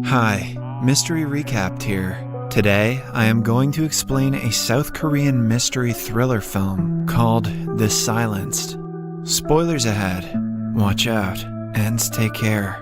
Hi, Mystery Recapped here. Today, I am going to explain a South Korean mystery thriller film called The Silenced. Spoilers ahead. Watch out, and take care.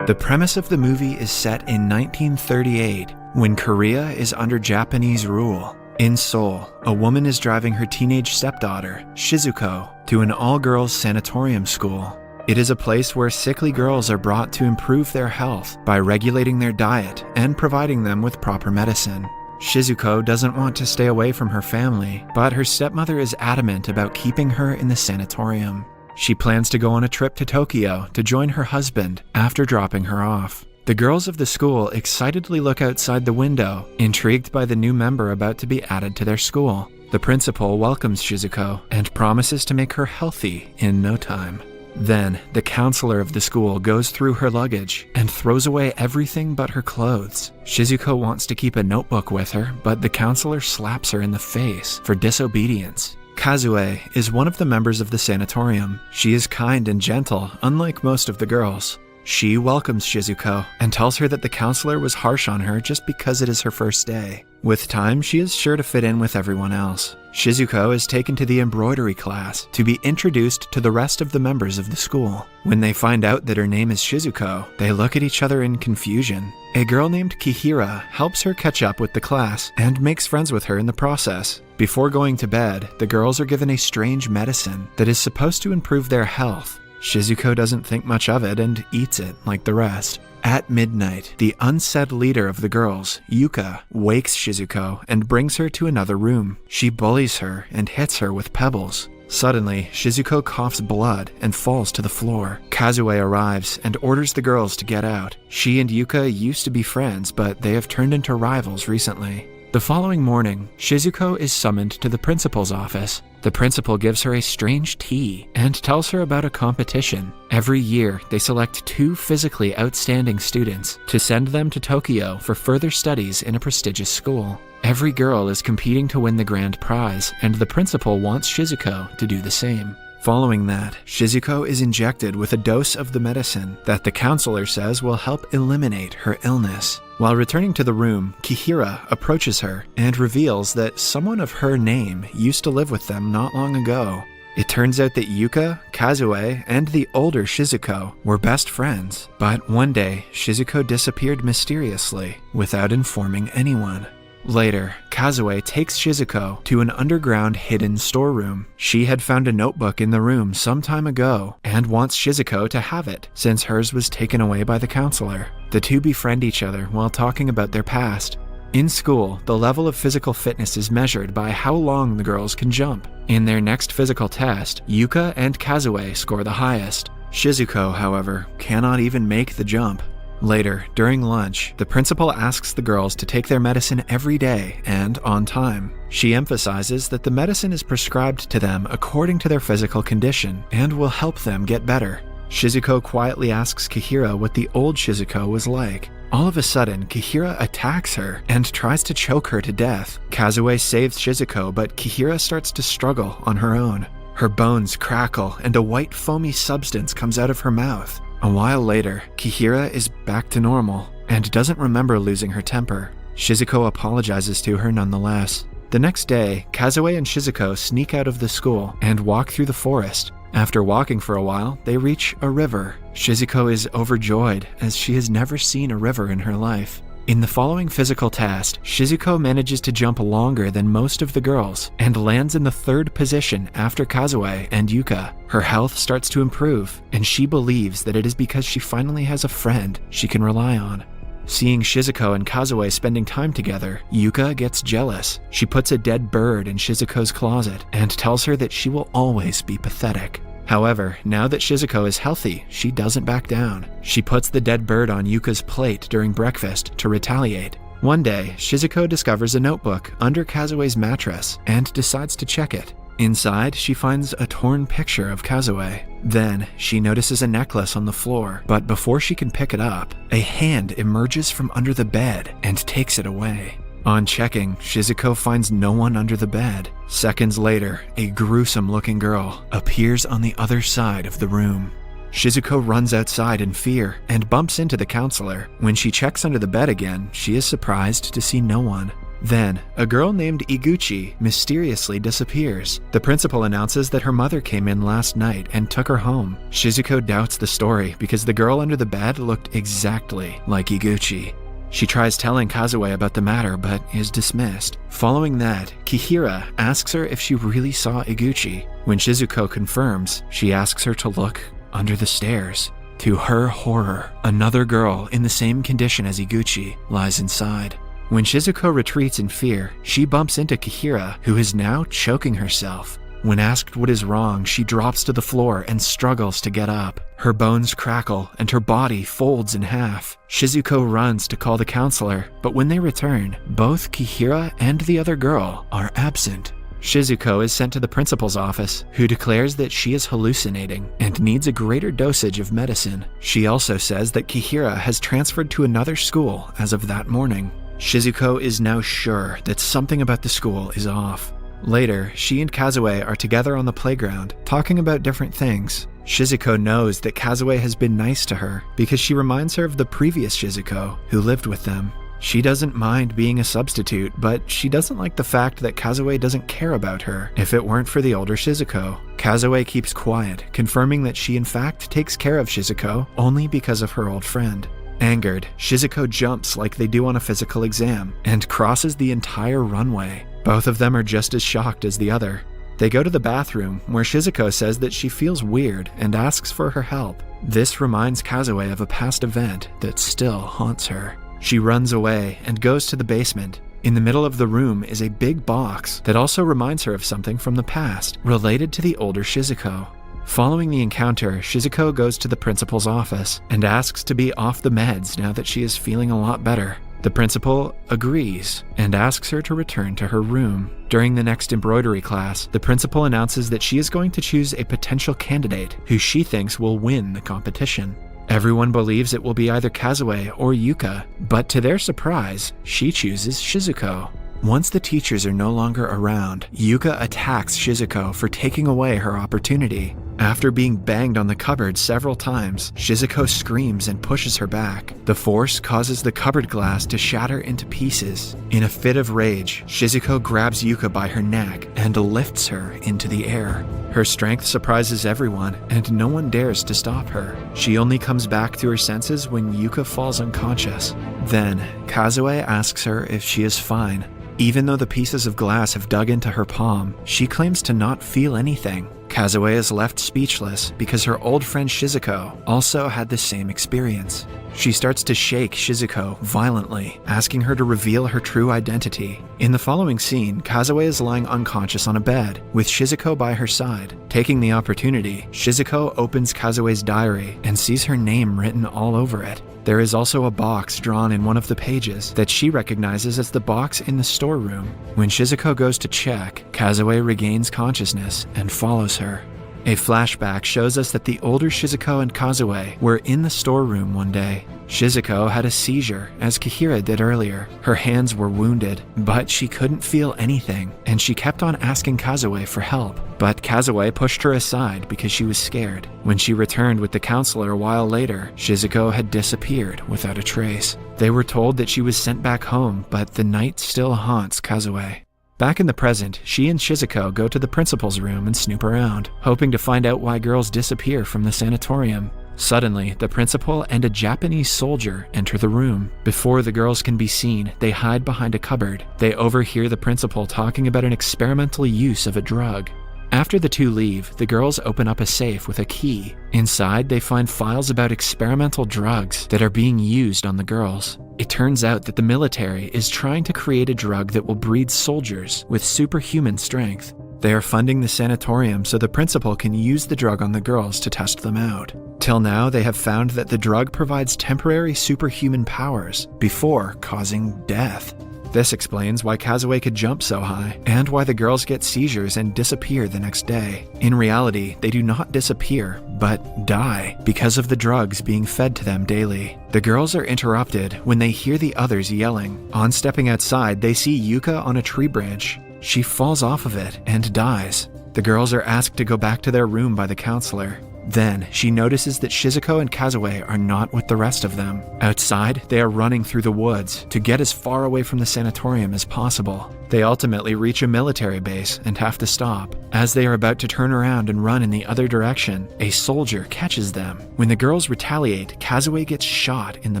The premise of the movie is set in 1938, when Korea is under Japanese rule. In Seoul, a woman is driving her teenage stepdaughter, Shizuko, to an all-girls sanatorium school. It is a place where sickly girls are brought to improve their health by regulating their diet and providing them with proper medicine. Shizuko doesn't want to stay away from her family, but her stepmother is adamant about keeping her in the sanatorium. She plans to go on a trip to Tokyo to join her husband after dropping her off. The girls of the school excitedly look outside the window, intrigued by the new member about to be added to their school. The principal welcomes Shizuko and promises to make her healthy in no time. Then, the counselor of the school goes through her luggage and throws away everything but her clothes. Shizuko wants to keep a notebook with her, but the counselor slaps her in the face for disobedience. Kazue is one of the members of the sanatorium. She is kind and gentle, unlike most of the girls. She welcomes Shizuko and tells her that the counselor was harsh on her just because it is her first day. With time, she is sure to fit in with everyone else. Shizuko is taken to the embroidery class to be introduced to the rest of the members of the school. When they find out that her name is Shizuko, they look at each other in confusion. A girl named Kihira helps her catch up with the class and makes friends with her in the process. Before going to bed, the girls are given a strange medicine that is supposed to improve their health. Shizuko doesn't think much of it and eats it like the rest. At midnight, the unsaid leader of the girls, Yuka, wakes Shizuko and brings her to another room. She bullies her and hits her with pebbles. Suddenly, Shizuko coughs blood and falls to the floor. Kazue arrives and orders the girls to get out. She and Yuka used to be friends, but they have turned into rivals recently. The following morning, Shizuko is summoned to the principal's office. The principal gives her a strange tea and tells her about a competition. Every year, they select 2 physically outstanding students to send them to Tokyo for further studies in a prestigious school. Every girl is competing to win the grand prize, and the principal wants Shizuko to do the same. Following that, Shizuko is injected with a dose of the medicine that the counselor says will help eliminate her illness. While returning to the room, Kihira approaches her and reveals that someone of her name used to live with them not long ago. It turns out that Yuka, Kazue, and the older Shizuko were best friends, but one day, Shizuko disappeared mysteriously without informing anyone. Later, Kazue takes Shizuko to an underground hidden storeroom. She had found a notebook in the room some time ago and wants Shizuko to have it since hers was taken away by the counselor. The two befriend each other while talking about their past. In school, the level of physical fitness is measured by how long the girls can jump. In their next physical test, Yuka and Kazue score the highest. Shizuko, however, cannot even make the jump. Later, during lunch, the principal asks the girls to take their medicine every day and on time. She emphasizes that the medicine is prescribed to them according to their physical condition and will help them get better. Shizuko quietly asks Kihira what the old Shizuko was like. All of a sudden, Kihira attacks her and tries to choke her to death. Kazue saves Shizuko, but Kihira starts to struggle on her own. Her bones crackle and a white foamy substance comes out of her mouth. A while later, Kihira is back to normal and doesn't remember losing her temper. Shizuko apologizes to her nonetheless. The next day, Kazue and Shizuko sneak out of the school and walk through the forest. After walking for a while, they reach a river. Shizuko is overjoyed as she has never seen a river in her life. In the following physical test, Shizuko manages to jump longer than most of the girls and lands in the 3rd position after Kazue and Yuka. Her health starts to improve, and she believes that it is because she finally has a friend she can rely on. Seeing Shizuko and Kazue spending time together, Yuka gets jealous. She puts a dead bird in Shizuko's closet and tells her that she will always be pathetic. However, now that Shizuko is healthy, she doesn't back down. She puts the dead bird on Yuka's plate during breakfast to retaliate. One day, Shizuko discovers a notebook under Kazue's mattress and decides to check it. Inside, she finds a torn picture of Kazue. Then, she notices a necklace on the floor, but before she can pick it up, a hand emerges from under the bed and takes it away. On checking, Shizuko finds no one under the bed. Seconds later, a gruesome-looking girl appears on the other side of the room. Shizuko runs outside in fear and bumps into the counselor. When she checks under the bed again, she is surprised to see no one. Then, a girl named Iguchi mysteriously disappears. The principal announces that her mother came in last night and took her home. Shizuko doubts the story because the girl under the bed looked exactly like Iguchi. She tries telling Kazue about the matter but is dismissed. Following that, Kihira asks her if she really saw Iguchi. When Shizuko confirms, she asks her to look under the stairs. To her horror, another girl in the same condition as Iguchi lies inside. When Shizuko retreats in fear, she bumps into Kihira, who is now choking herself. When asked what is wrong, she drops to the floor and struggles to get up. Her bones crackle and her body folds in half. Shizuko runs to call the counselor, but when they return, both Kihira and the other girl are absent. Shizuko is sent to the principal's office, who declares that she is hallucinating and needs a greater dosage of medicine. She also says that Kihira has transferred to another school as of that morning. Shizuko is now sure that something about the school is off. Later, she and Kazue are together on the playground, talking about different things. Shizuko knows that Kazue has been nice to her because she reminds her of the previous Shizuko who lived with them. She doesn't mind being a substitute, but she doesn't like the fact that Kazue doesn't care about her if it weren't for the older Shizuko. Kazue keeps quiet, confirming that she in fact takes care of Shizuko only because of her old friend. Angered, Shizuko jumps like they do on a physical exam and crosses the entire runway. Both of them are just as shocked as the other. They go to the bathroom, where Shizuko says that she feels weird and asks for her help. This reminds Kazue of a past event that still haunts her. She runs away and goes to the basement. In the middle of the room is a big box that also reminds her of something from the past related to the older Shizuko. Following the encounter, Shizuko goes to the principal's office and asks to be off the meds now that she is feeling a lot better. The principal agrees and asks her to return to her room. During the next embroidery class, the principal announces that she is going to choose a potential candidate who she thinks will win the competition. Everyone believes it will be either Kazue or Yuka, but to their surprise, she chooses Shizuko. Once the teachers are no longer around, Yuka attacks Shizuko for taking away her opportunity. After being banged on the cupboard several times, Shizuko screams and pushes her back. The force causes the cupboard glass to shatter into pieces. In a fit of rage, Shizuko grabs Yuka by her neck and lifts her into the air. Her strength surprises everyone, and no one dares to stop her. She only comes back to her senses when Yuka falls unconscious. Then, Kazue asks her if she is fine. Even though the pieces of glass have dug into her palm, she claims to not feel anything. Kazue is left speechless because her old friend Shizuko also had the same experience. She starts to shake Shizuko violently, asking her to reveal her true identity. In the following scene, Kazue is lying unconscious on a bed, with Shizuko by her side. Taking the opportunity, Shizuko opens Kazue's diary and sees her name written all over it. There is also a box drawn in one of the pages that she recognizes as the box in the storeroom. When Shizuko goes to check, Kazue regains consciousness and follows her. A flashback shows us that the older Shizuko and Kazue were in the storeroom one day. Shizuko had a seizure, as Kihira did earlier. Her hands were wounded, but she couldn't feel anything, and she kept on asking Kazue for help. But Kazue pushed her aside because she was scared. When she returned with the counselor a while later, Shizuko had disappeared without a trace. They were told that she was sent back home, but the night still haunts Kazue. Back in the present, she and Shizuko go to the principal's room and snoop around, hoping to find out why girls disappear from the sanatorium. Suddenly, the principal and a Japanese soldier enter the room. Before the girls can be seen, they hide behind a cupboard. They overhear the principal talking about an experimental use of a drug. After the two leave, the girls open up a safe with a key. Inside, they find files about experimental drugs that are being used on the girls. It turns out that the military is trying to create a drug that will breed soldiers with superhuman strength. They are funding the sanatorium so the principal can use the drug on the girls to test them out. Till now, they have found that the drug provides temporary superhuman powers before causing death. This explains why Kazue could jump so high, and why the girls get seizures and disappear the next day. In reality, they do not disappear, but die, because of the drugs being fed to them daily. The girls are interrupted when they hear the others yelling. On stepping outside, they see Yuka on a tree branch. She falls off of it and dies. The girls are asked to go back to their room by the counselor. Then, she notices that Shizuko and Kazue are not with the rest of them. Outside, they are running through the woods to get as far away from the sanatorium as possible. They ultimately reach a military base and have to stop. As they are about to turn around and run in the other direction, a soldier catches them. When the girls retaliate, Kazue gets shot in the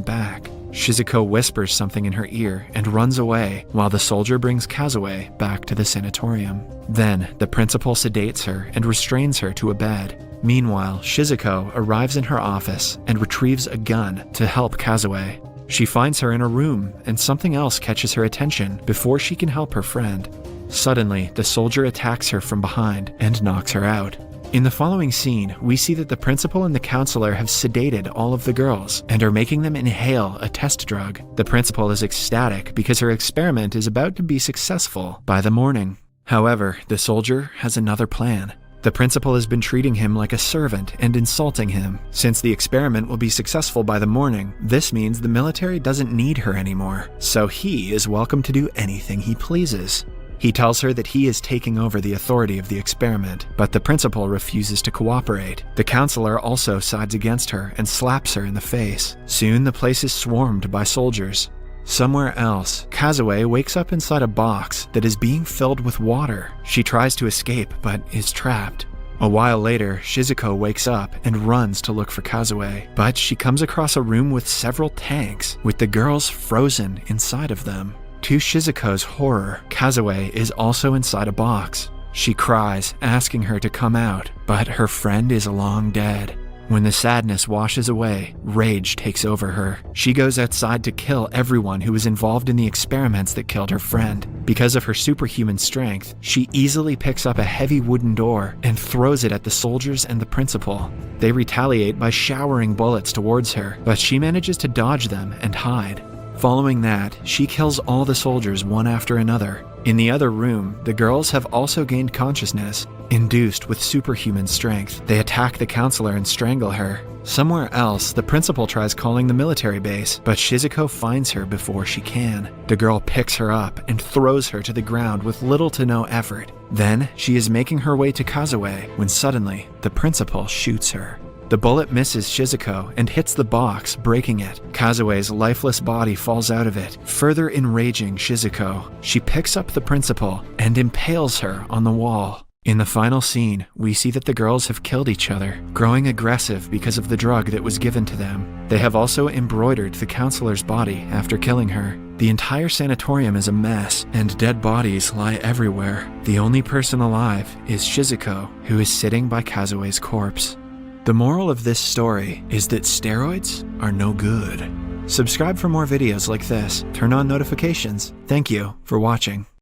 back. Shizuko whispers something in her ear and runs away, while the soldier brings Kazue back to the sanatorium. Then, the principal sedates her and restrains her to a bed. Meanwhile, Shizuko arrives in her office and retrieves a gun to help Kazue. She finds her in a room, and something else catches her attention before she can help her friend. Suddenly, the soldier attacks her from behind and knocks her out. In the following scene, we see that the principal and the counselor have sedated all of the girls and are making them inhale a test drug. The principal is ecstatic because her experiment is about to be successful by the morning. However, the soldier has another plan. The principal has been treating him like a servant and insulting him. Since the experiment will be successful by the morning, this means the military doesn't need her anymore, so he is welcome to do anything he pleases. He tells her that he is taking over the authority of the experiment, but the principal refuses to cooperate. The counselor also sides against her and slaps her in the face. Soon the place is swarmed by soldiers. Somewhere else, Kazue wakes up inside a box that is being filled with water. She tries to escape, but is trapped. A while later, Shizuko wakes up and runs to look for Kazue, but she comes across a room with several tanks, with the girls frozen inside of them. To Shizuko's horror, Kazue is also inside a box. She cries, asking her to come out, but her friend is long dead. When the sadness washes away, rage takes over her. She goes outside to kill everyone who was involved in the experiments that killed her friend. Because of her superhuman strength, she easily picks up a heavy wooden door and throws it at the soldiers and the principal. They retaliate by showering bullets towards her, but she manages to dodge them and hide. Following that, she kills all the soldiers one after another. In the other room, the girls have also gained consciousness. Induced with superhuman strength, they attack the counselor and strangle her. Somewhere else, the principal tries calling the military base, but Shizuko finds her before she can. The girl picks her up and throws her to the ground with little to no effort. Then, she is making her way to Kazue when suddenly, the principal shoots her. The bullet misses Shizuko and hits the box, breaking it. Kazue's lifeless body falls out of it, further enraging Shizuko. She picks up the principal and impales her on the wall. In the final scene, we see that the girls have killed each other, growing aggressive because of the drug that was given to them. They have also embroidered the counselor's body after killing her. The entire sanatorium is a mess, and dead bodies lie everywhere. The only person alive is Shizuko, who is sitting by Kazue's corpse. The moral of this story is that steroids are no good. Subscribe for more videos like this. Turn on notifications. Thank you for watching.